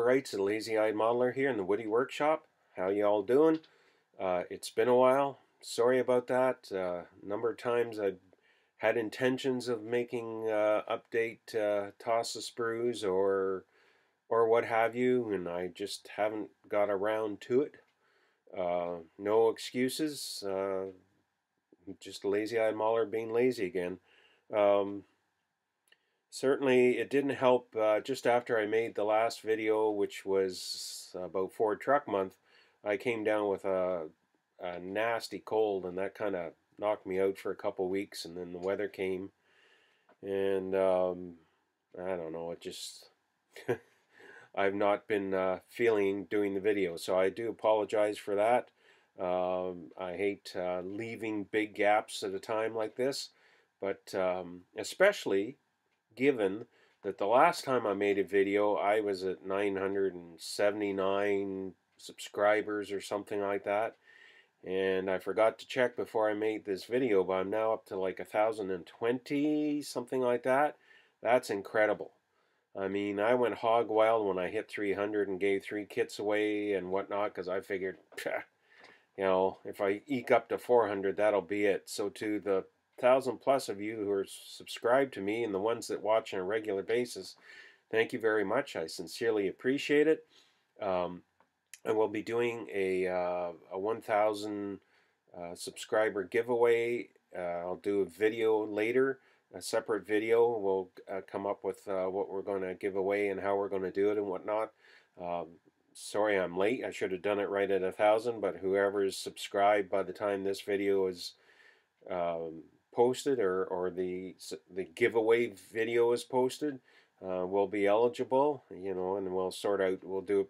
Wrights, a lazy-eyed modeler here in the Woody Workshop. How y'all doing? It's been a while. Sorry about that. Number of times I've had intentions of making update toss of sprues or what have you, and I just haven't got around to it. No excuses. Just a lazy-eyed modeler being lazy again. Certainly, it didn't help just after I made the last video, which was about Ford Truck Month. I came down with a nasty cold, and that kind of knocked me out for a couple weeks, and then the weather came, and I don't know, it just... I've not been feeling doing the video, so I do apologize for that. I hate leaving big gaps at a time like this, but especially given that the last time I made a video I was at 979 subscribers or something like that, and I forgot to check before I made this video, but I'm now up to like 1,020, something like that. That's incredible. I mean, I went hog wild when I hit 300 and gave 3 kits away and whatnot, because I figured, you know, if I eke up to 400, that'll be it. So to the 1,000 plus of you who are subscribed to me and the ones that watch on a regular basis, thank you very much. I sincerely appreciate it. I will be doing a 1,000 subscriber giveaway. I'll do a video later. A separate video. We'll come up with what we're going to give away and how we're going to do it and whatnot. Sorry I'm late. I should have done it right at 1,000, but whoever is subscribed by the time this video is posted or the giveaway video is posted will be eligible, you know, and we'll do it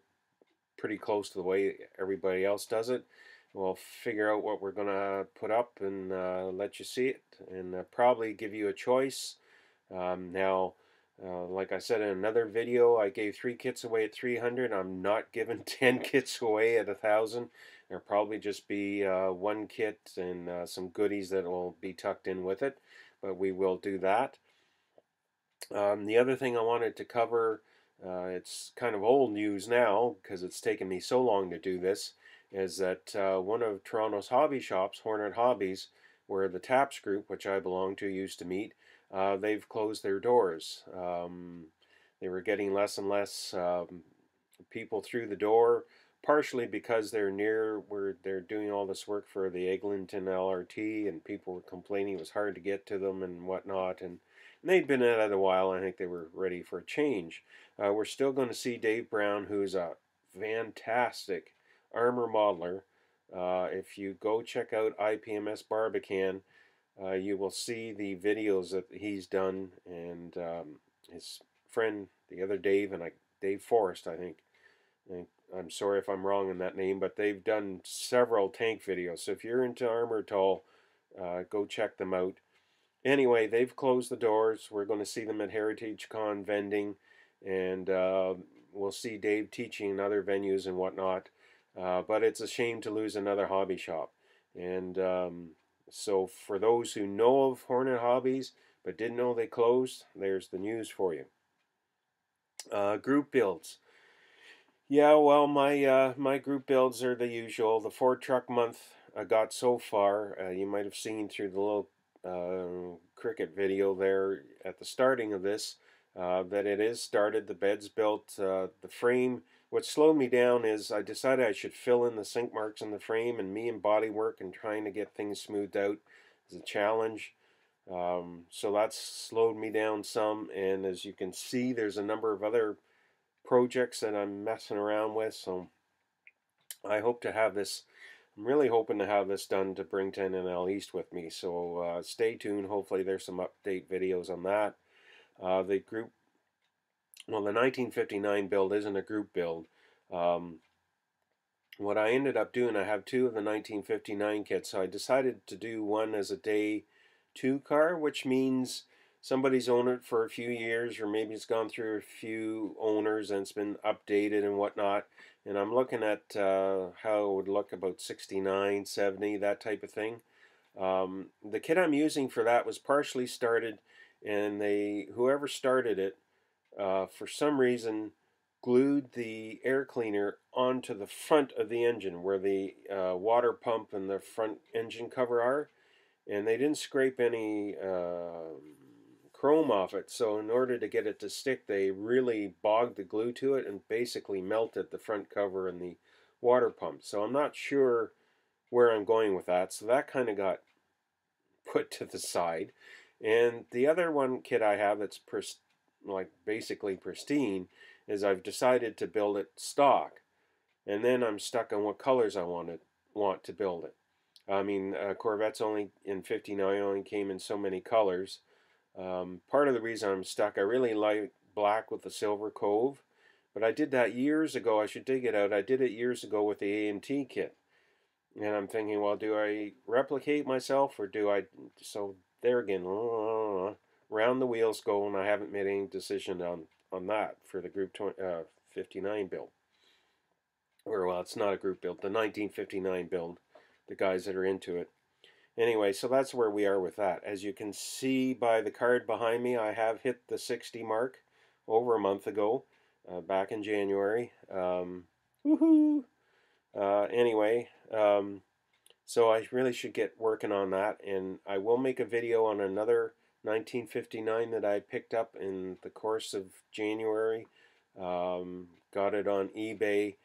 pretty close to the way everybody else does it. We'll figure out what we're going to put up and let you see it, and probably give you a choice. Now, like I said in another video, I gave 3 kits away at 300. I'm not giving 10 kits away at 1,000. There'll probably just be 1 kit and some goodies that will be tucked in with it, but we will do that. The other thing I wanted to cover, it's kind of old news now because it's taken me so long to do this, is that one of Toronto's hobby shops, Hornet Hobbies, where the Taps group, which I belong to, used to meet, they've closed their doors. They were getting less and less people through the door, partially because they're near where they're doing all this work for the Eglinton LRT, and people were complaining it was hard to get to them and whatnot, and they'd been at it a while. I think they were ready for a change. We're still going to see Dave Brown, who's a fantastic armor modeler. If you go check out IPMS Barbican, you will see the videos that he's done, and his friend, the other Dave, and Dave Forrest, I think. And I'm sorry if I'm wrong in that name, but they've done several tank videos. So if you're into armor at all, go check them out. Anyway, they've closed the doors. We're going to see them at Heritage Con vending, and we'll see Dave teaching in other venues and whatnot. But it's a shame to lose another hobby shop. And so for those who know of Hornet Hobbies but didn't know they closed, there's the news for you. Group builds. Yeah, well, my group builds are the usual. The Ford Truck Month I got so far. You might have seen through the little cricket video there at the starting of this that it is started. The bed's built. The frame. What slowed me down is I decided I should fill in the sink marks in the frame, and me and body work and trying to get things smoothed out is a challenge. So that's slowed me down some, and as you can see, there's a number of other projects that I'm messing around with, so I hope to have this. I'm really hoping to have this done to bring to NL East with me, so stay tuned. Hopefully there's some update videos on that. The group, well, the 1959 build isn't a group build. What I ended up doing, I have 2 of the 1959 kits, so I decided to do one as a day 2 car, which means somebody's owned it for a few years, or maybe it's gone through a few owners and it's been updated and whatnot. And I'm looking at how it would look about 69, 70, that type of thing. The kit I'm using for that was partially started, and whoever started it, for some reason, glued the air cleaner onto the front of the engine where the water pump and the front engine cover are, and they didn't scrape any chrome off it. So in order to get it to stick, they really bogged the glue to it and basically melted the front cover and the water pump. So I'm not sure where I'm going with that. So that kind of got put to the side. And the other one kit I have that's like basically pristine is I've decided to build it stock, and then I'm stuck on what colors I want to build it. I mean, Corvette's only in 59 only came in so many colors. Part of the reason I'm stuck, I really like black with the silver cove, but I did that years ago. I should dig it out. I did it years ago with the A&T kit, and I'm thinking, well, do I replicate myself or do I? So there again, round the wheels go, and I haven't made any decision on that for the Group 59 build. Or well, it's not a group build, the 1959 build. The guys that are into it. Anyway, so that's where we are with that. As you can see by the card behind me, I have hit the 60 mark over a month ago, back in January. Woohoo! Anyway, so I really should get working on that, and I will make a video on another 1959 that I picked up in the course of January. Got it on eBay,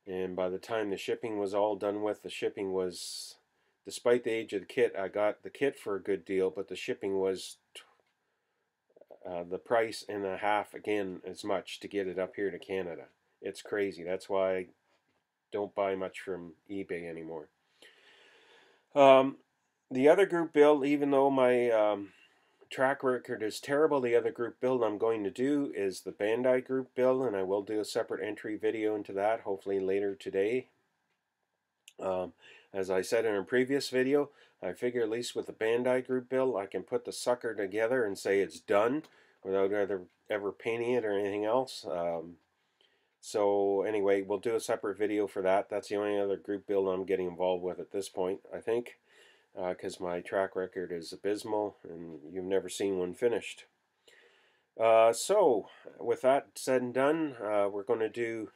and by the time the shipping was all done with, the shipping was, despite the age of the kit, I got the kit for a good deal, but the shipping was the price and a half again as much to get it up here to Canada. It's crazy. That's why I don't buy much from eBay anymore. The other group build, even though my track record is terrible, the other group build I'm going to do is the Bandai group build, and I will do a separate entry video into that hopefully later today. As I said in a previous video, I figure at least with the Bandai group build I can put the sucker together and say it's done without ever painting it or anything else. So anyway, we'll do a separate video for that. That's the only other group build I'm getting involved with at this point, I think, because my track record is abysmal and you've never seen one finished. So with that said and done, we're going to do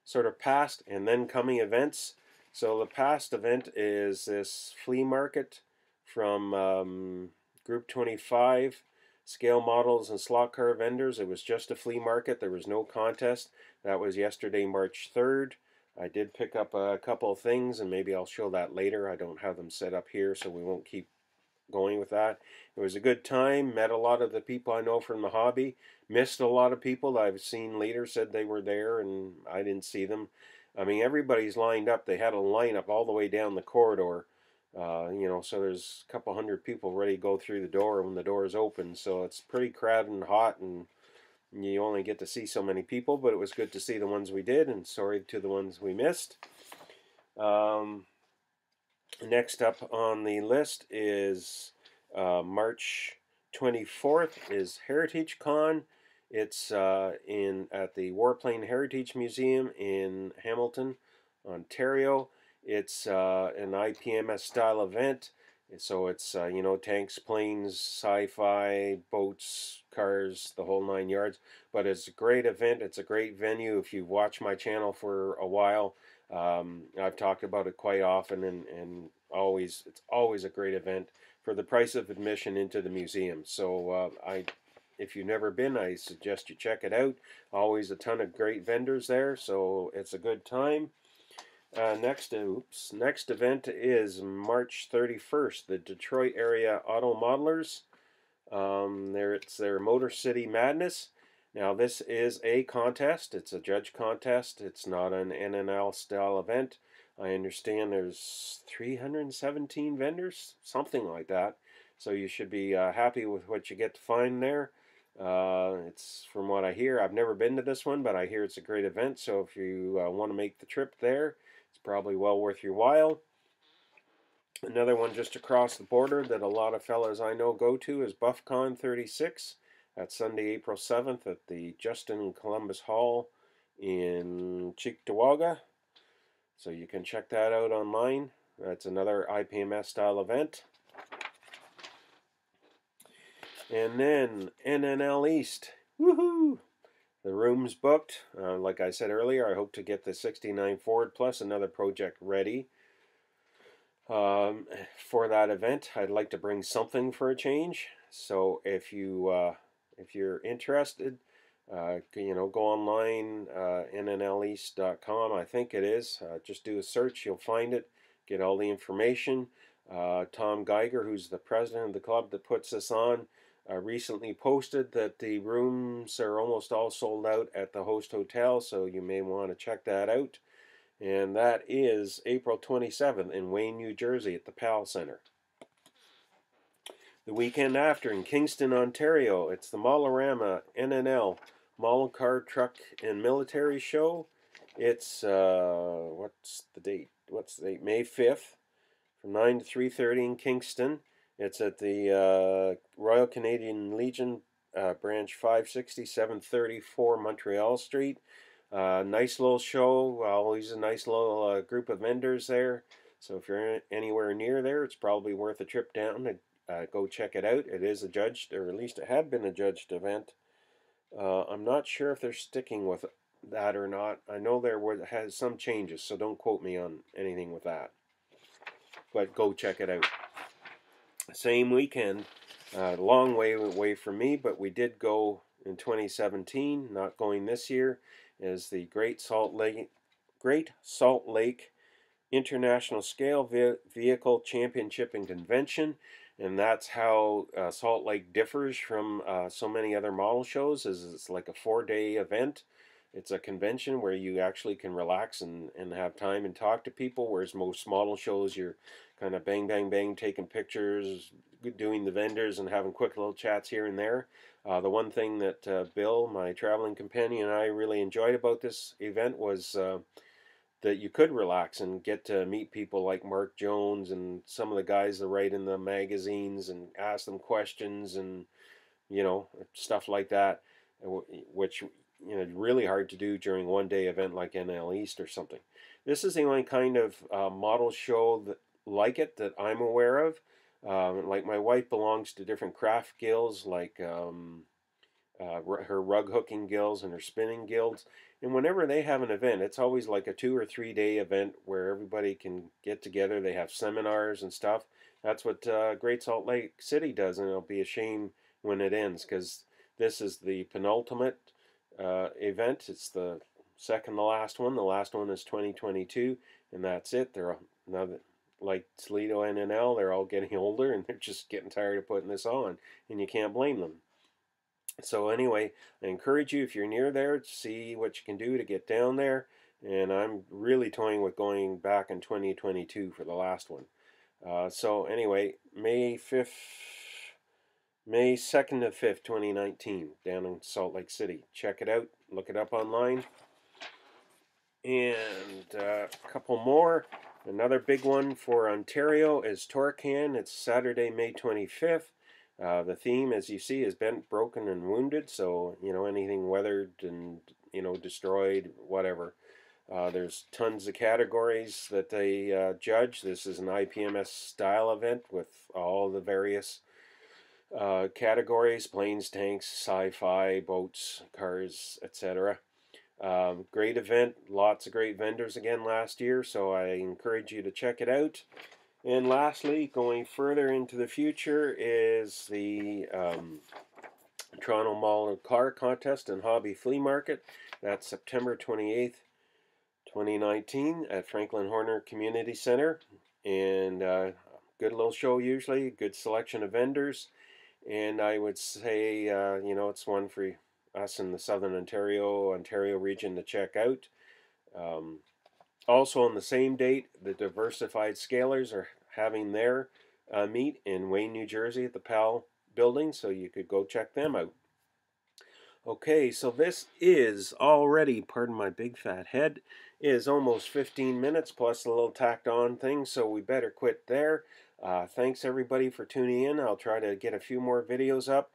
sort of past and then coming events. So the past event is this flea market from Group 25, scale models and slot car vendors. It was just a flea market. There was no contest. That was yesterday, March 3rd. I did pick up a couple of things, and maybe I'll show that later. I don't have them set up here, so we won't keep going with that. It was a good time. Met a lot of the people I know from the hobby. Missed a lot of people I've seen later said they were there, and I didn't see them. I mean, everybody's lined up. They had a lineup all the way down the corridor. So there's a couple hundred people ready to go through the door when the door is open. So it's pretty crowded and hot, and you only get to see so many people, but it was good to see the ones we did, and sorry to the ones we missed. Next up on the list is March 24th is Heritage Con. It's at the Warplane Heritage Museum in Hamilton, Ontario. It's an IPMS style event. So it's, tanks, planes, sci-fi, boats, cars, the whole 9 yards. But it's a great event. It's a great venue. If you've watched my channel for a while, I've talked about it quite often, and it's always a great event for the price of admission into the museum. So if you've never been, I suggest you check it out. Always a ton of great vendors there, so it's a good time. Next event is March 31st, the Detroit area auto modelers. It's their Motor City Madness. Now this is a contest. It's a judge contest. It's not an NNL style event. I understand there's 317 vendors, something like that. So you should be happy with what you get to find there. It's from what I hear. I've never been to this one, but I hear it's a great event. So if you want to make the trip there, it's probably well worth your while. Another one just across the border that a lot of fellas I know go to is BuffCon 36. That's Sunday, April 7th at the Justin Columbus Hall in Cheektowaga. So you can check that out online. That's another IPMS style event. And then NNL East. Woohoo! the room's booked. Like I said earlier, I hope to get the 69 Ford plus another project ready for that event. I'd like to bring something for a change. So if you're interested, go online, nnleast.com, I think it is. Just do a search, you'll find it. Get all the information. Tom Geiger, who's the president of the club that puts this on, recently posted that the rooms are almost all sold out at the host hotel, so you may want to check that out. And that is April 27th in Wayne, New Jersey at the PAL Center. The weekend after in Kingston, Ontario, it's the Modelorama NNL Model Car Truck and Military Show. It's what's the date? May 5th from 9 to 3:30 in Kingston. It's at the Royal Canadian Legion, branch 560, 734 Montreal Street. Nice little show. Always a nice little group of vendors there. So if you're anywhere near there, it's probably worth a trip down to go check it out. It is a judged, or at least it had been a judged event. I'm not sure if they're sticking with that or not. I know has some changes, so don't quote me on anything with that. But go check it out. Same weekend, long way away from me, but we did go in 2017. Not going this year. Is the Great Salt Lake International Scale Vehicle Championship and Convention, and that's how Salt Lake differs from so many other model shows. Is it's like a 4-day event. It's a convention where you actually can relax and have time and talk to people, whereas most model shows you're kind of bang, bang, bang, taking pictures, doing the vendors, and having quick little chats here and there. The one thing that Bill, my traveling companion, and I really enjoyed about this event was that you could relax and get to meet people like Mark Jones and some of the guys that write in the magazines and ask them questions and, stuff like that, which really hard to do during one-day event like NL East or something. This is the only kind of model show that I'm aware of. Like my wife belongs to different craft guilds, like her rug hooking guilds and her spinning guilds. And whenever they have an event, it's always like a 2 or 3 day event where everybody can get together. They have seminars and stuff. That's what Great Salt Lake City does, and it'll be a shame when it ends, because this is the penultimate event. It's the second to last one. The last one is 2022, and that's it. They're now that, like Toledo NNL, they're all getting older, and they're just getting tired of putting this on, and you can't blame them. So anyway, I encourage you, if you're near there, to see what you can do to get down there. And I'm really toying with going back in 2022 for the last one. So anyway, May 2nd to 5th, 2019, down in Salt Lake City. Check it out. Look it up online. And a couple more. Another big one for Ontario is Torcan. It's Saturday, May 25th. The theme, as you see, is bent, broken, and wounded. So, anything weathered and, destroyed, whatever. There's tons of categories that they judge. This is an IPMS style event with all the various categories: planes, tanks, sci-fi, boats, cars, etc. Great event. Lots of great vendors again last year. So I encourage you to check it out. And lastly, going further into the future is the Toronto Mall Car Contest and Hobby Flea Market. That's September 28th, 2019 at Franklin Horner Community Center. And good little show usually, good selection of vendors. And I would say, it's one for us in the Southern Ontario region to check out. Also on the same date, the Diversified Scalers are having their meet in Wayne, New Jersey at the PAL building, so you could go check them out. Okay, so this is already, pardon my big fat head, is almost 15 minutes plus a little tacked on thing, so we better quit there. Thanks everybody for tuning in. I'll try to get a few more videos up.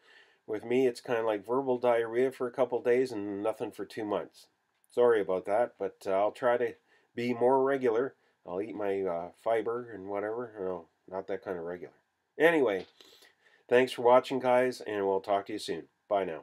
With me, it's kind of like verbal diarrhea for a couple days and nothing for 2 months. Sorry about that, but I'll try to be more regular. I'll eat my fiber and whatever. No, not that kind of regular. Anyway, thanks for watching, guys, and we'll talk to you soon. Bye now.